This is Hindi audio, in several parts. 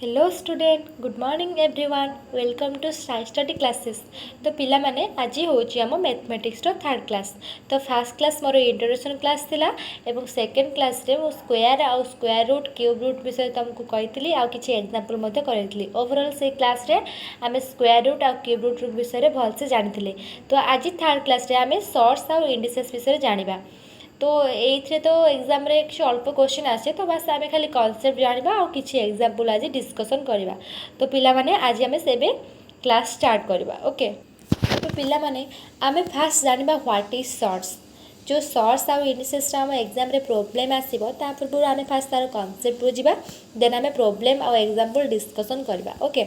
Hello student good morning everyone welcome to study classes. तो पिला माने आज होम मैथमेटिक्स थर्ड क्लास। तो फर्स्ट क्लास मोर इंट्रोडक्शन क्लास थिला एवं सेकेंड क्लास रे मो स्क्वायर आउ स्क्वायर रूट क्यूब रूट विषय तुमको कही आउ किछि एग्जांपल मते करैतली। ओवरऑल से क्लास रे आमे स्क्वायर रूट आउ क्यूब रूट विषय रे भलसे जानिथिले। तो आज थर्ड क्लास रे आमे सॉर्ट्स आउ इंडिसेस विषय जानिबा। तो ये तो एग्जाम रे किसी अल्प क्वेश्चन आसे तो बस आम खाली कॉन्सेप्ट जाना और किसी एग्जाम्पल आज डिस्कसन करवा। तो पिला माने आज आम से क्लास स्टार्ट करवा। ओके तो पिला माने आम फास्ट जाना व्हाट इज सॉर्ट्स। जो सॉर्ट्स आउ इंडिसेस आम एग्जाम रे प्रॉब्लम आसो ता पूर्व आम फास्ट तार कॉन्सेप्ट बुझा देन आम प्रॉब्लम आउ एग्जाम्पल डिस्कसन करवा। ओके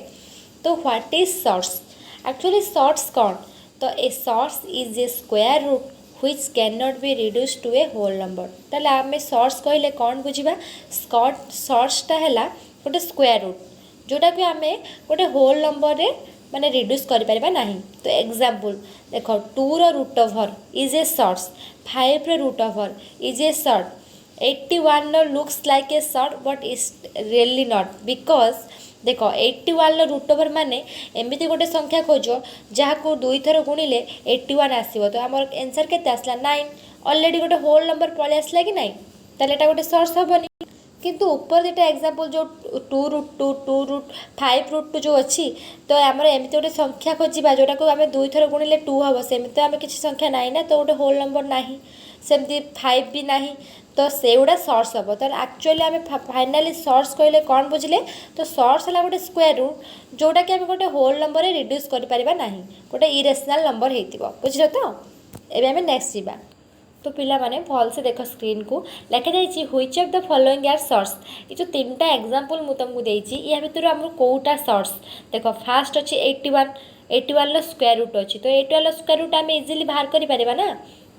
तो what is surds actually surds कौन। तो a surds is a square root which cannot be reduced to a whole number। ताले आमे सॉर्ट्स कहले कौन बुझिबा। सॉर्ट्सटा हैला गोटे स्क्वायर रूट जोटा कि आमे गोटे होल नंबर रे माने रिड्यूस करि परिबा नाही। तो एग्जांपल देखो 2 रो root over is a surds, 5 रो root over is a surd, 81 no looks like a surd but is really not because देख 81 रूट ओवर माने एमती गोटे संख्या खोज जहाँ को दुई थर गुणिले 81 आसो। तो आम आंसर के आसला 9 ऑलरेडी गोटे होल नंबर पलि आसला कि नहीं ताले एटा गोटे सोर्स हेनी। किंतु ऊपर दुटा एग्जांपल जो 2 रूट 2 2 रूट 5 रूट 2 जो अच्छी तो आम एमती गोटे संख्या खोजा जोटा को आम दुई थर गुणिले 2 हम सेमती तो आम किसी संख्या ना ना तो गोटे होल नंबर ना सेमती 5 भी ना तो से गुड़ा सॉर्ट्स हम। तो एक्चुअली आम फाइनाली सॉर्ट्स कहले कौन बुझिले। तो सॉर्ट्स है गोटे स्क्वायर रूट जोटा कि आम गोटे होल नंबर रे रिड्यूस करिपरिबा नाही गोटे इरेशनल नंबर हेतिबो बुझिलो। तो एबे आम नेक्स्ट जीवा। तो पिला माने भल से देख स्क्रीन को लिखा जाइए which of the following are surds. ये जो तीनटा एग्जांपल मु तुमको देइछि या भितर हमर कोउटा सॉर्ट्स देखो फास्ट अछि 81 लो स्क्वायर रूट अछि। तो 81 लो स्क्वायर रूट आम इजीली बाहर करि परिबा ना।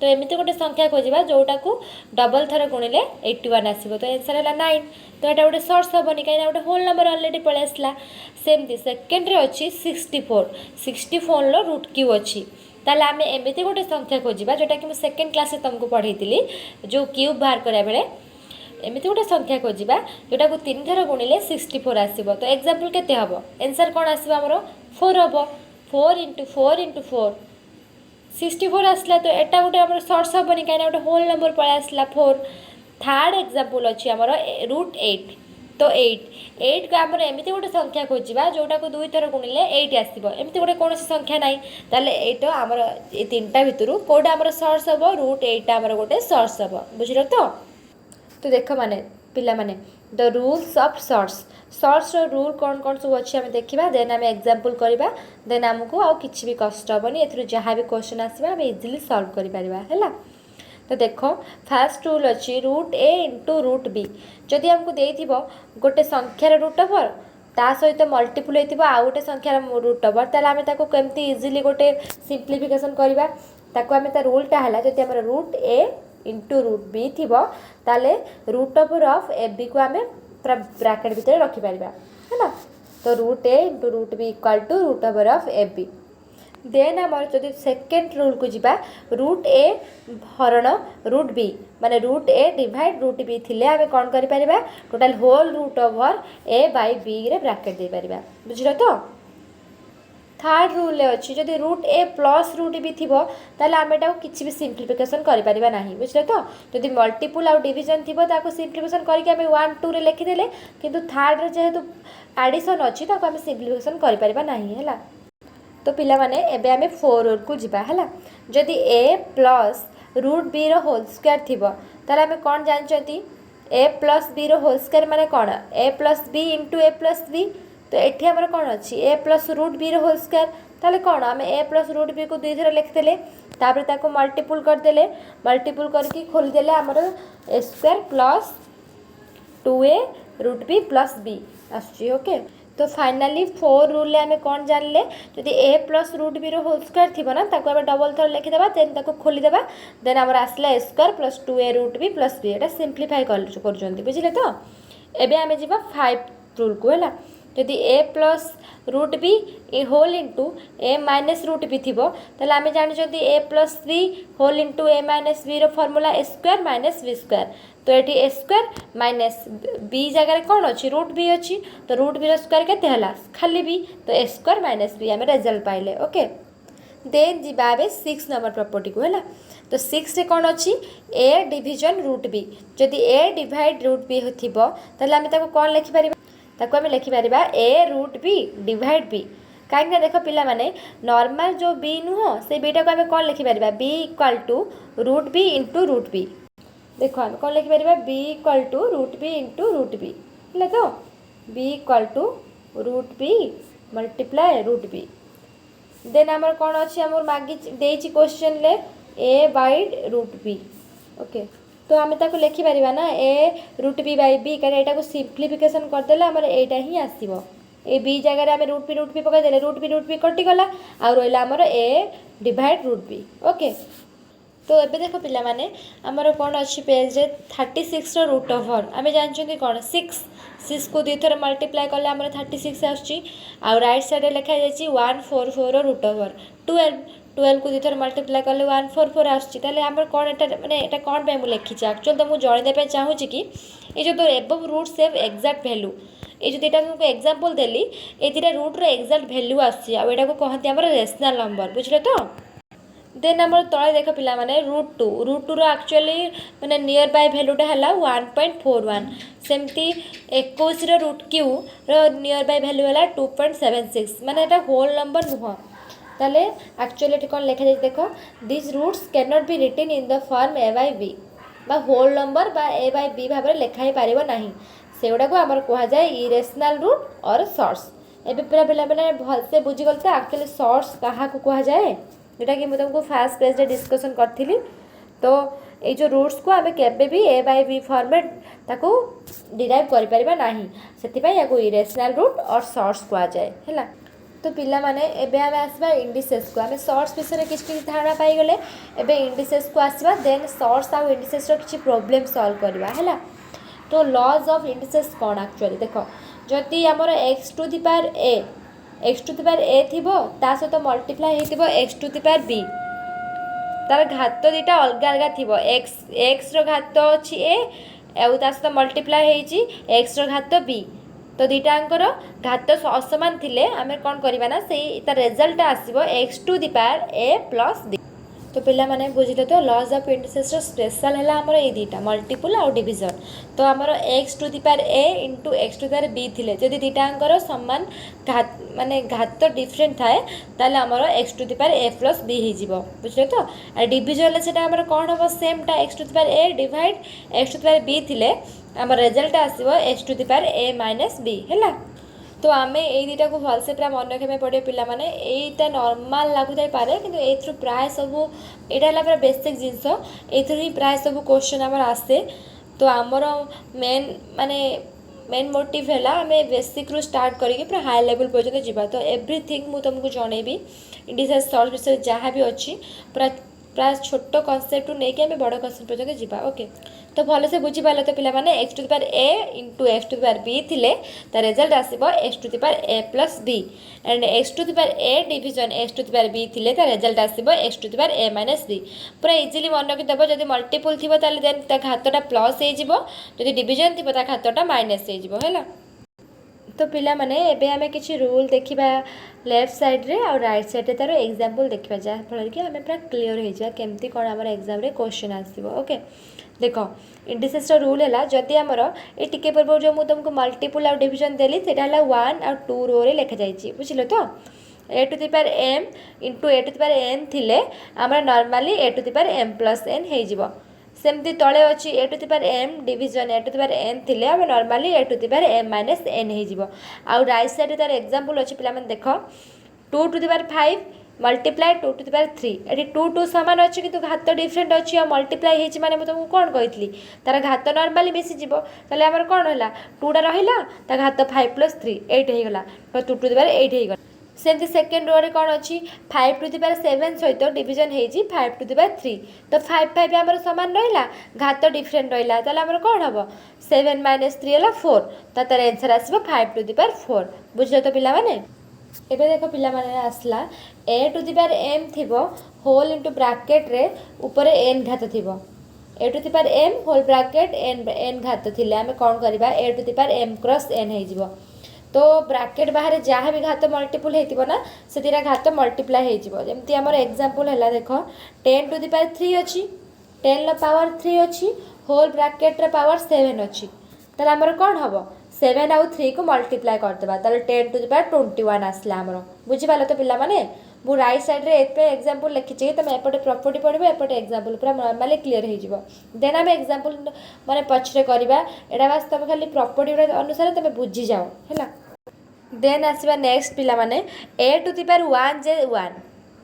तो एमती गोटे संख्या खोजा जोटा को डबल थर गुणिले 81 आसो। तो आंसर है 9 तो यहाँ गोटे सॉर्ट्स हेनी कहीं गोटे होल नंबर ऑलरेडी पलि आसला। सेमती सेकेंड रे अच्छी 64 लो रूट क्यू अच्छी ताले आम एमती गोटे संख्या खोजा जोटा कि सेकेंड क्लास तुमको पढ़ाई जो क्यूब बाहर करा बेले एमती गोटे संख्या खोजा जोटा को 3 थर गुणिले 64 आसो। तो एग्जांपल केते हबो आंसर कौन आसो हमरो 4 हबो। 4 इंटू 4 इंटू 4 64 आसला। तो एटा गोटे आम सॉर्ट्स हेनी कहीं गोटे होल नंबर पलि आसला 4। थर्ड एग्जांपल अच्छी आमर रूट 8। तो 8 को आम एमती गोटे संख्या खोजा जोटा को 2 थर गुणिले 8 आसो एमती गोटे कौन संख्या ना ताले एटा आमर ये तीनटा भितर कौटा आमर सॉर्ट्स हम रूट 8 आमर गोटे सॉर्ट्स हम बुझल। तो देख माने पिला माने the rules of surds rule कौन कौन सब अच्छे आम देखा देन आम एग्जांपल करवा देन आमको आउ किसी भी कष्ट हेनी ए जहाँ भी क्वेश्चन आसवा आम इजिली सॉल्व करा। तो देख फास्ट रूल अच्छी root A into root B जदि आमको देथिबो गोटे संख्यार रूट ओवर ता सहित मल्टीपुल होइतिबो आउ गोटे संख्यार रूट ओवर ताले आम ताको केमती इजिली गोटे सिंप्लिफिकेशन करवा ताको आम ता रूलटा है जदि आम root A into root B थी ताले root over of A B को आम पूरा ब्रैकेट भितर रखिपर है ना। तो root A into root B equal to root over of A B then आम जब सेकेंड रूल को जीवा रूट ए हरण रूट बी माने root A divide root B थिले आम कौन करिपरिबा total whole root over A by B रे ब्रैकेट दे परिबा बुझलो। तो थर्ड रूल अच्छी जदि रूट ए प्लस रूट बी थी ताले आम एटा किसी भी सिंप्लिफिकेशन करिपरिबा नाही बुझले। तो जदि मल्टीपुल आउ डिवीजन थी ताको सिंप्लिफिकेशन करके आम 1 2 रे लिखिदेले किंतु थर्ड रे जेहेतु एडिशन अच्छी ताको आम सिंप्लिफिकेशन करिपरिबा नाही हैला। तो पिला माने एबे आमे 4 रूल को जीवा हैला जदि ए प्लस रूट बी रो होल स्क्वायर थी ताले आम कौन जानचंती ए प्लस बी रो होल स्क्वायर माने कौन ए प्लस बी इंटू ए प्लस बी। तो एठी हमर कौन अच्छी ए प्लस रूट बी रो होल स्क्वायर ताले कौन आम ए प्लस रूट बी को 2 थर लिखिदेले तापर ताको मल्टीपुल करदेले मल्टीपुल करके खोलीदेले आमर a square plus 2a root b plus b आसुची। ओके तो फाइनाली 4 रूल आम कौन जानले जदि ए प्लस रूट बी रो होल स्क्वायर थी ना ताको आम डबल थर लिखिदेबा देन ताको खोलीदेबा देन आमर आसला a square plus 2a root b plus b एटा सिंप्लीफाई कर बुझिले। तो एबे आम जीवा 5 रूल को है जदि a plus root B A whole into A minus root B थी ताले आम जानी ए प्लस बी होल इंटू ए माइनस बी रो फॉर्मूला ए स्क्वायर माइनस बी स्क्वायर। तो ये ए स्क्वायर माइनस बी जगह कौन अच्छी रूट बी अच्छी तो रूट बी स्क्वायर के खाली बी तो ए स्क्वायर माइनस बी आम रेजल्ट पाइले ओके देन जीवा ए 6 नंबर प्रॉपर्टी को है तो 6 रे कौन अच्छी ए डिविजन रूट बी जदि ए डिवाइड रूट बी थी आम कौन लिखिपर ताको आम लिखिपर ए रूट बी डिवाइड बी कहीं देख पिला माने नॉर्मल जो बी नुह से बीटा को आम कौन लिखिपर b equal to root b into root b देखो आम कौन लिखिपर b equal to root b into root b है तो b equal to root b multiply root b then आमर कौन अच्छी आम मागी देची क्वेश्चन ले a by root b okay तो आम ताको लिखिपर ना a root b by b कहीं यहाँ सिम्प्लिफिकेशन करदे आमर यहाँ ही आसो ए बी जगह आम रूट बी पकईदे रूट बी कटिगला आउ रहा आमर ए डिवाइड रूट बी ओके तो ये देख पिला माने आमर कौन अच्छी पेज रे 36 रूट ओवर आम जानते कौन 6 को 2 थर मल्टीप्लाए कले आमर 36 आसुची आउ राइट साइड लिखा जाइए 144 रूट ओवर 12 को 2 थर मल्टीप्लाए कले 144 आसुची ताले आमर कौन एटा माने एटा कौन पे मु लिखी एक्चुअली तो मु जणेदेबे चाहूची कि ये जो तो एबव रूट सेव एक्जाक्ट वैल्यू ये जो दुटा तुमको एग्जांपल देली ए दुटा रूट रो एक्जाक्ट वैल्यू आसी आ एटा को कहते आमर रेशनल नंबर बुझले तो देन आम तले देख पिला माने रूट टू रो एक्चुअली माने नियर बाय वैल्यूटा है 1.41 सेमती 21 रूट क्यू रो नियर बाय वैल्यू है 2.76 माने एटा होल नंबर नुह ताले एक्चुअली कौन लिखा जाए देख this roots can not be written in the form A by B बा होल नंबर बा ए बाय बी भाव में लिखाई पार नहीं से गुड़ा को आमर कहुए इरेशनल रूट और सॉर्ट्स एबे पूरा पिला मैंने भलसे बुझीगल तो एक्चुअली सॉर्ट्स क्या कहुए जोटा कि मुझे तुमको फास्ट पेज डिस्कसन करी तो ये जो रूट्स को आम के ए बाय बी फॉर्मेट ताको डिराइव करें से इरेशनल रूट और सॉर्ट्स कहुए है तो पिला माने एबे आमे आसबा इंडिसेस को आमे सॉर्ट्स विषय किसी धारणा पाईगले एबे इंडिसेस को आसबा देन सॉर्ट्स आउ इंडिसेस रो किछि प्रॉब्लम सॉल्व करबा हैला तो लॉज ऑफ इंडिसेस कौन एक्चुअली देख जदि आमर x to the power a थिबो ता सहित मल्टीप्लाई होइतिबो x to the power b तार घात दुटा अलग अलग थिबो एक्स रो घात अछि ए आउ ता सहित मल्टीप्लाई होइछि एक्स रो घात बी तो दुटांकर घात असमान थिले आमे कौन करबा ना से तार रिजल्ट आसीबो x to the power A plus d तो पिला माने बुझिले तो लॉज ऑफ इंडिसेस रो स्पेशल है आमर ए दुटा मल्टीपल आउ डिवीजन तो आमर x to the power a into x to the power b थिले जदि दुटांकर समान घात माने घात डिफरेंट थाए ताले आमर x to the power A plus B हो जिवो बुझले तो आ डिवीजन सेटा आमर कौन हम सेम टा x to the power a divide x to the power b थिले आमर रिजल्ट आसीबो x to the power a minus b हैला तो आम ये दुटा को भलसे पूरा मन रखा पड़े पिला माने एटा नॉर्मल लगुथाई पारे किंतु एथरु प्राय सब एटा है पूरा बेसिक जिनस एथरु ही प्राय सब क्वेश्चन आमर आसे तो आमर मेन माने मेन मोटिव है आम बेसिक रू स्टार्ट करके पूरा हाई लेवल पर्यटन जावा तो एवरीथिंग मुझे तुमको जनइबी इंडिसेस सॉर्ट विषय जहाँ भी अच्छी पूरा प्राय छोट कनसेप्ट नहीं आम बड़ कनसेप्ट पर्यटन जावा ओके तो भल से बुझीपार तो पिला माने x to the power a into x to the power b थिले तार रिजल्ट आसीबो x to the power A plus b and x to the power a division x to the power b थिले तार रिजल्ट आसीबो x to the power a minus b पूरा इजीली मन रखिदेव जब मल्टीपल थी ताले देन ता घातटा प्लस हो जब डिवीजन थी ता घातटा माइनस हो तो पिला माने एबे आमे किछि रूल देखिबा लेफ्ट साइड रे और राइट साइड रे तार एग्जांपल देखिबा जा फल कि आमे पूरा क्लियर हो जा केमती कोन हमर एग्जाम रे क्वेश्चन आसीबो ओके देख इंडिसेस रूल है जदि आमर ये टिके पूर्व जो मुझे तुमको मल्टीपल आउ डिवीजन देली सेटा है 1 और 2 रो रे लिखा जाइए बुझिल तो a to the power m into a to the power n थिले आमर normally a to the power m plus n हो सेमती तले अच्छी a to the power m division a to the power n थिले आम normally a to the power m minus n हो आउ राइट साइड तार एग्जांपल अच्छी पिला माने देख 2 to the power 5 multiply 2 to the power 3 ये 2 सामान अच्छी किंतु घात डिफरेंट अच्छी और मल्टीप्लाई होती माने तुमको कौन कही तार घात नॉर्मली मिसीज ताले आमर कौन है 2टा रहा ता घात 5 प्लस 3 8 होगा तो 2 टू दी पावर 8 होगा सेमती सेकेंड रो रे कौन अच्छी 5 टू दी पावर 7 सहित डिवीजन होती 5 टू दी पावर 3 तो 5 5 आमर सामान रहा घात डिफरेंट रहा ताले आमर कौन हम 7 माइनस 3 है 4 तो तार आंसर आसो 5 टू दी पावर 4 बुझल तो पिला माने एबे देखो पिला माने आसला a to the power m थिबो होल इनटू ब्रैकेट रे ऊपर एन घात थिबो a to the power m whole bracket n घात थिले आमे कोन करबा a to the power m cross n हे जिवो तो ब्राकेट बाहर जहाँ भी घात मल्टीपल होइतिबो ना से दिरा घात मल्टीप्लाई हे जिवो जेमति हमर एग्जांपल हला देखो 10 टू द पावर 3 अछि 10 ला पावर 3 अछि होल ब्राकेट रे पावर 7 अछि तले हमर कोन हबो 7 आउ 3 को मल्टीप्लाई कर देबा तले 10 टू द पावर 21 आसला हमर बुझि पालो तो पिला माने मु राइट साइड रे एत पे एग्जांपल लिखि छी तमे एपटे प्रॉपर्टी पढिबो एपटे एग्जांपल पूरा नॉर्मली क्लियर हे जिवो देन हम एग्जांपल माने पछरे करबा एडा वास्तव खाली प्रॉपर्टी अनुसार तमे बुझि जाओ हैला देन आसीबा नेक्स्ट पिला माने a टू द पावर 1 जे 1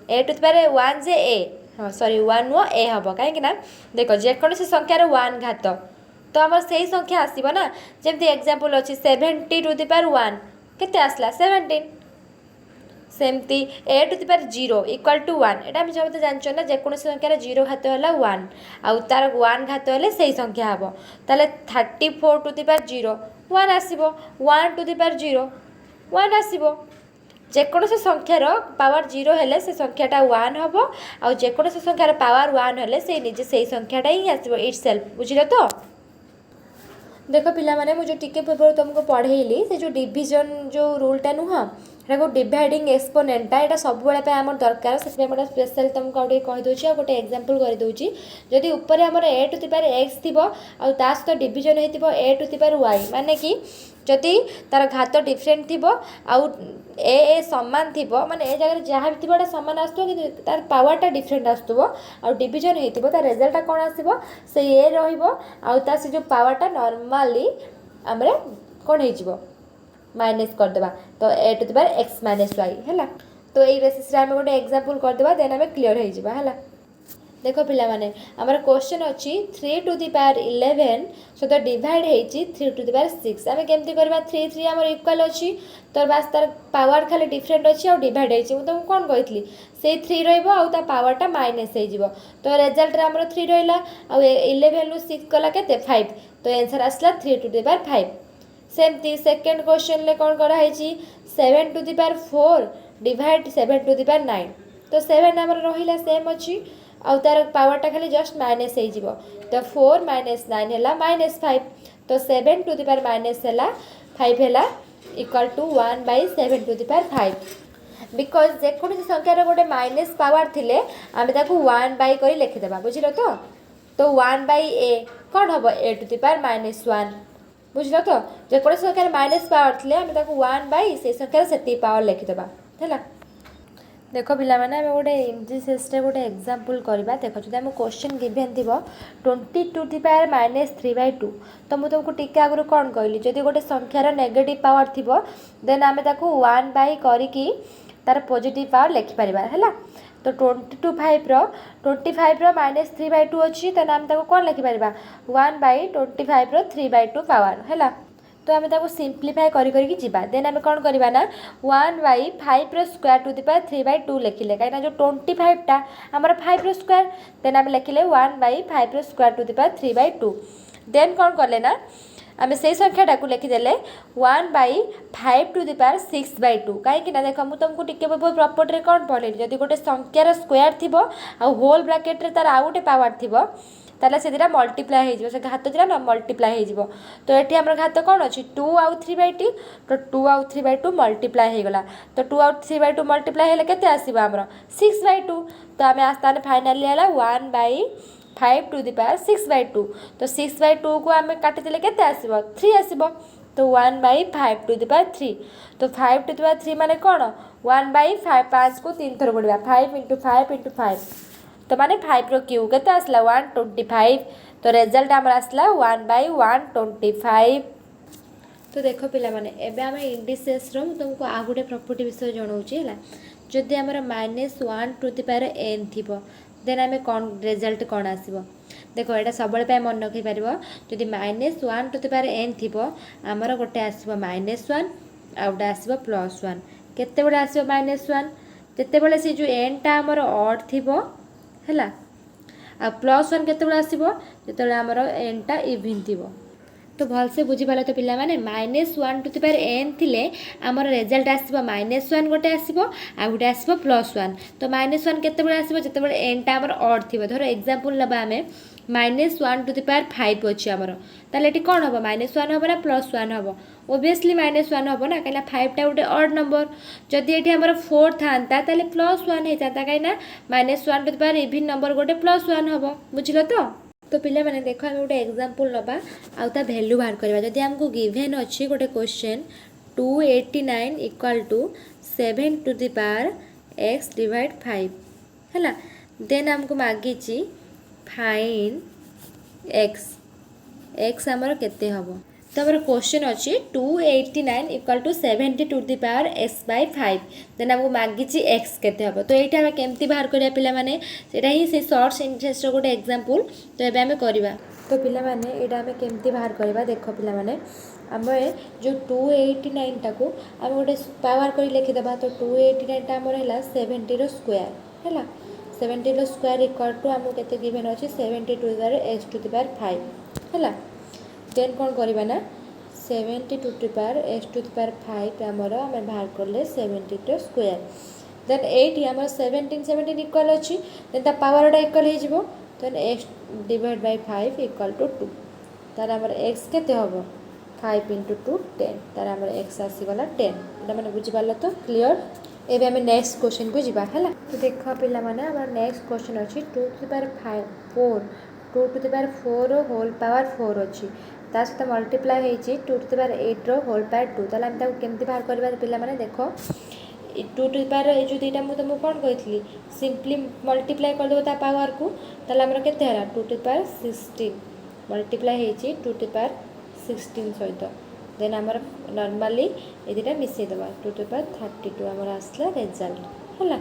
a टू द पावर 1 जे a हां सॉरी 1 नो a हबो काहे कि ना देखो जे कोन से संख्या रे 1 घात तो हमर सही संख्या आसीबो ना जेमति एग्जांपल अछि 70 टू द पावर 1 केते आसला 17 सेमती a to the power 0 equal to 1 एटा हम जब जानछ ना जे कोन संख्या रे 0 घात होला 1 आ तार 1 घात होले सही संख्या हबो ताले 34 टू द पावर 0 1 आसीबो 1 टू द पावर 0 1 आसीबो जे कोन संख्या रो पावर 0 हेले से संख्याटा 1 हबो आ जे कोन संख्या रो पावर 1 हेले से निजे सही संख्याटा ही आसीबो इटसेल्फ बुझिलो तो देखो पिला माने मु जो टिके पेपर तुमको पढ़ेली से जो डिवीजन जो रूलटा नुह एटा को डिवाइडिंग एक्सपोनेंटा एटा सब बेले पे हमर दरकार से मोटा स्पेशल तुमको आउटे कहि दोची आ गोटे एग्जांपल करि दोची जदि ऊपर हमर a to the power x थिबो आ ता सहित डिवीजन हेतिबो a to the power y माने कि जदि तार घात डिफरेंट थिबो आ ए समान थिबो माने ए जगह जहाँ भी थिबो समान आस्तो कि तार पावरटा डिफरेंट आस्तबो आ डिवीजन हेतिबो तार रिजल्टटा कोन आसीबो से ए रहिबो आ ता से जो पावरटा नॉर्मली हमरे कोन हेजिबो माइनस कर देबा तो a to the power x minus y हैला तो एई बेसिस रे हम गोटे एग्जांपल कर देबा देन हमें क्लियर हे जिबा हैला देखो पिला माने हमर क्वेश्चन अछि 3 टू द पावर 11 सो तो डिवाइड हेछि 3 टू द पावर 6 हमें केमति करबा 3 3 हमर इक्वल अछि तो बास तार पावर खाली डिफरेंट अछि और डिवाइड हेछि तो कोन कहितली से 3 रहइबो आ ता पावरटा माइनस हे जिवो तो रिजल्ट रे हमर 3 रहिला आ 11 नु 6 कला केते 5 तो आंसर आसला 3 टू द पावर 5 सेमती सेकंड क्वेश्चन ले कोन करा हेछि 7 to the power 4 divide 7 to the power 9 तो 7 हमर रहिला सेम अछि आ तार पावरटा खाली जस्ट माइनस हे जिवो तो 4 - 9 हैला -5 तो 7 टू द पावर माइनस हैला 5 हैला equal to 1/7 to the power 5 because जे कोन संख्या रे गोटे माइनस पावर थिले आमे ताको 1 बाय करी लिखि देबा बुझिलो तो 1/a कोन हबो a टू द पावर -1 बुझलो तो जे कोन संख्या रे माइनस पावर थिले आमे ताको 1 बाय से संख्या रे सेती पावर लिखि देबा हैला देखो पिला माने हम गोटे इजी सिस्टम गोटे एग्जांपल करबा देखो जदि हम क्वेश्चन गिवन थिबो 22 टू द पावर -3/2 तो मु तुमको टिके आगु कोन कहली जदि गोटे संख्या रो नेगेटिव पावर थिबो देन आमे ताको 1 बाय करी की तार पॉजिटिव पावर लिखि परिबा हैला तो 25 रो -3/2 अछि त नाम ताको कोन लिखि परिबा 1/25 रो 3/2 पावर हैला तो आम ताको सिंप्लीफाई करी जीवा देन आम कौन करवा ना 1/5 रो स्क्वायर टू द पावर 3/2 लिखिले कहीं जो 25टा आमर 5 रो स्क्वायर देन आम लिखिले 1/5 रो square to the power 3/2 then कौन कले ना आम से संख्याटा को लिखिदेले 1/5 टू द पावर 6/2 कहीं देख मुझे तुमको टिके प्रॉपर्टी कौन पढ़े जदि गोटे संख्यार स्क्वायर थी आ होल ब्राकेट रे तार आउ गोटे पावर थी ताले से दिरा मल्टीप्लाई हो से घात दिरा ना मल्टीप्लाई हो तो ये आम घात कौन अच्छी 2 आउ 3/2 तो 2 आउ 3/2 मल्टीप्लाई हो गला तो 2 आउ 3/2 मल्टीप्लाई हेले केते आसीबो हमरो 6/2 तो आमे आस्ताने फाइनली हला 1/5 टू द पावर 6/2 तो 6/2 को आमे काटि देले केते आसीबो 3 आसीबो तो 1/5 टू द पावर 3 तो 5 टू द पावर 3 माने कोन 1/5 5 को 3 थर गुणिबा 5 * 5 * 5 तो माने 5 रो क्यूब केते आसला 125 तो रिजल्ट हमर आसला 1/125 तो देखो पिला माने एबे हम इंडिसेस रो तुमको आ गुटे प्रॉपर्टी विषय जणाउची हला जदि हमर -1 टू द पावर n थिबो देन हमें कोन रिजल्ट कोन आसीबो देखो एटा सबले पे मन रखि परिबो जदि -1 टू द पावर n थिबो हमर गोटे आसीबो -1 आउटा आसीबो +1 केते बडा आसीबो -1 जते बेले से जो n टा हमर ऑड थिबो हैला आ +1 केते बडा आसीबो जते बेले हमर n टा इवन थिबो तो भल से बुझी पाला तो पिला माने -1 टू द पावर n थिले हमर रिजल्ट आसीबो -1 गोटे आसीबो आ गोटे आसीबो +1 तो -1 केते बडा आसीबो जते बेले n टा हमर ऑड थिबो धरो एग्जांपल लबा हमें -1^5 अच्छी आमर ताले ये कौन हम -1 हम ना +1 हम ओबियसली -1 हम ना कहीं 5टा गोटे ऑड नंबर जदि ये आमर 4 था +1 होता कहीं -1 इवन नंबर गोटे +1 हम बुझल तो पिला माने देखो आम गोटे एग्जांपल नबा आउ ता वैल्यू बाहर करबा जदि हमको गिवन अच्छी गोटे क्वेश्चन 289 इक्वल टू 7^x/5 है देन हमको मागी फाइन एक्स आमर केते हम तो आम क्वेश्चन अच्छी 289 इक्वल टू 70^x/5 देन हमको मागी एक्स केते हम तो ये केमती बाहर करिया पिला माने सेटा ही से शॉर्ट्स इंटरेस्ट गोटे एग्जांपल तो ये आम करवा तो पिला माने एटा आम केमती बाहर करवा देख पिला माने आम जो 289 टाको आम गोटे पावर कर लिखिदेबा तो 289 टा आमर है 70 स्क्वायर है 70 स्क्वायर इक्वल टू आमको केते गिवन अच्छी 72x5 है देन कौन करवा ना 72x5 आमर आम बाहर कले 70 स्क्वायर देन 8 आम 17 इक्वल अच्छी देन पावरटा इक्वल हो देन x/5 इक्वल टू 2 तार आमर एक्स केते हम 5 × 2 10 तार आमर एक्स आसीगला 10 एटा मैंने बुझिपार तो क्लीयर एबे आम नेक्स्ट क्वेश्चन को जीवा है तो देख पिला माने आमर नेक्स्ट क्वेश्चन अच्छी 2^4 होल पावर 4 अच्छी ता सहित मल्टीप्लाई होती 2^8 होल पावर 2 ताला हम ताको केमती बाहर करबा पिला माने देखो 2 जो दुईटा मुझे तुमको कौन कही सिंपली मल्टीप्लाई करदेव ता पावर को ताला हमर केते हला 2^16 मल्टीप्लाई होती 2^16 सहित देन आमर नॉर्मली ये दुटा मिसेदेवा 2^32 आमर आसला रिजल्ट है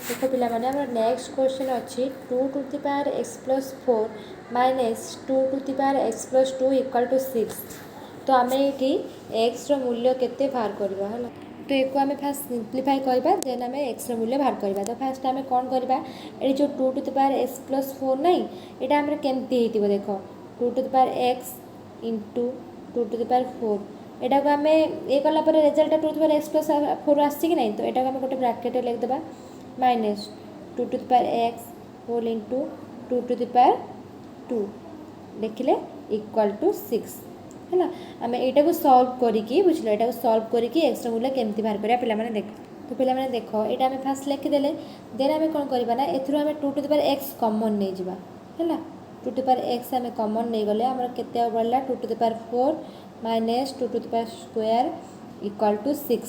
देखो पिला माने आमर नेक्स्ट क्वेश्चन अच्छी 2^x+4 -2^x+2 इक्वल टू 6 तो आम ये एक्स मूल्य केते बाहर करवा है तो एक आम फास्ट सिंप्लीफाई करवा देन आम एक्स मूल्य बाहर करवा तो फास्ट आम कौन करवा ये जो 2^x+4 नहीं यहाँ आम केमती हो देख 2^x × 2^4 एटा को आम ये कलापर रिजल्ट 2^x+4 आसी कि नहीं तो यहाँ आम गोटे ब्राकेट लिखिदेबा -2^x होल इंटू 2^2 लिखिले इक्वल टू 6 है आम यहाँ सल्व करी बुझल यहाँ सल्व करी एक्स मूल्य केमती बाहर करा पे देख तो पे देख यहाँ आम फास्ट लिखिदेले देन आम कौन करवा ना एथुरु आम 2^x कमन नहीं जावा है 2^x आम कमन नहीं गले आम केते बढ़ला 2^4 -2^2 इक्वल टू 6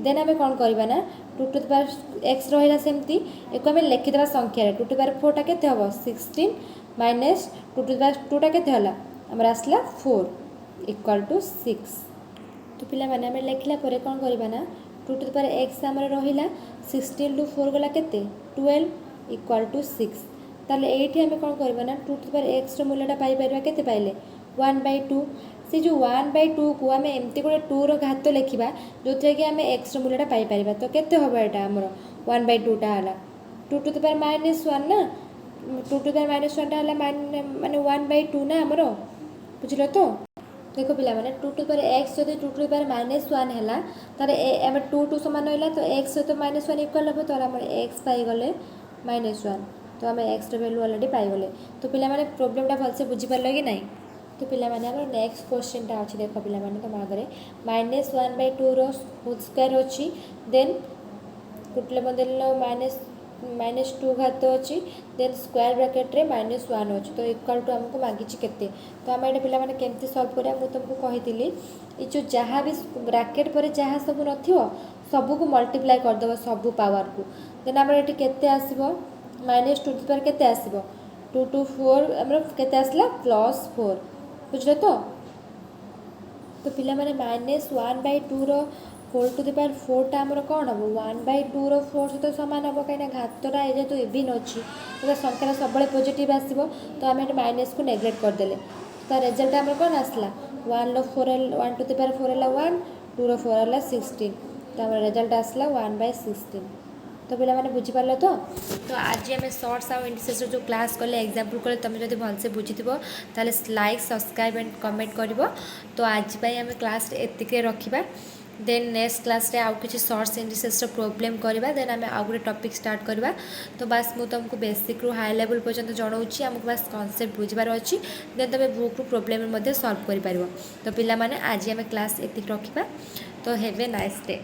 देन आम कौन करवा ना 2^x रहा सेमती एक आम लिखिदेवा संख्यार 2^4 केते हम 16 -2^2 केते हला आमर आसला 4 इक्वल टू 6 तो पिला माने आम लिखला परे कौन करवा ना 2^x आमर रहा 16 × 4 गला केते 12 इक्वल टू 6 ताले एठी आम कौन करवा ना 2^x मूल्यटा पाई परबा केते पाइले 1/2 से जो 1/2 को आम एमती गोटे 2 घात लिखा जो थे कि आम एक्स मूल्यटा पाई परिबा तो केते हम यहाँ आमर 1/2 टा हला 2^-1 ना 2^-1 टा हला माने 1/2 ना आमर बुझल तो देखो पिला माने 2^x जदि 2^-1 है तार आम 2 सामान रहा तो x सहित -1 इक्वल हम तो आम एक्स पाईगले -1 तो आम एक्स वैल्यू अलरेडी पाईगले तो पिला माने प्रोब्लेमटा भलसे बुझीपार कि नहीं तो पिला माने आम नेक्स्ट क्वेश्चनटा अच्छी देख पिला माने तुम आगे -1/2 होल स्क्वायर अच्छी देन कुटले बदल -2 घात अच्छी देन स्क्वायर ब्रैकेट रे -1 अच्छी तो इक्वल टू आमको मागी केते तो आम ये पिला माने केमती सॉल्व करिया मु तुमको कही ये जो जहाँ भी ब्रैकेट पर जहाँ सब नथिबो सबू को मल्टीप्लाई करदेव सबू पावर को देन आम ये केते आसीबो -2 केते आसीबो 2 to 4 आमर केते आसला +4 बुझल तो पिला माने -1/2 होल टू द पावर 4 टा आमर कौन हम 1/2 4 सहित सामान हम कहीं घातटा जेहतु इवन अच्छी तो संख्या सब पॉजिटिव आसो तो आम माइनस को नेग्लेक्ट करदे तो रिजल्ट आम कौन आसला 1 टू द पावर 4 है 1 2 रो 4 है 16 तो आम रिजल्ट आसला 1/16 तो पे मैंने बुझीपार तो आज आम सर्ट्स आउ इंडिसेस जो क्लास कले एग्जाम्पल कले तुम जब भलसे बुझी ताले लाइक सब्सक्राइब एंड कमेंट कर तो आज आम क्लास एतिक रखा देन नेक्स्ट क्लास रे आउ किसी सर्च इंडिसेस प्रोब्लेम करवा देन आम आउ गोटे टॉपिक स्टार्ट करवा। तो बास मु तुमको बेसिक रु हाई लेवल पर्यंत जनाऊँगी आमको बास कॉन्सेप्ट बुझार अच्छी देन तुम बुक रु प्रोब्लेम सॉल्व कर। तो पिला माने आज आम क्लास एतिक रखा। तो हैव ए नाइस डे।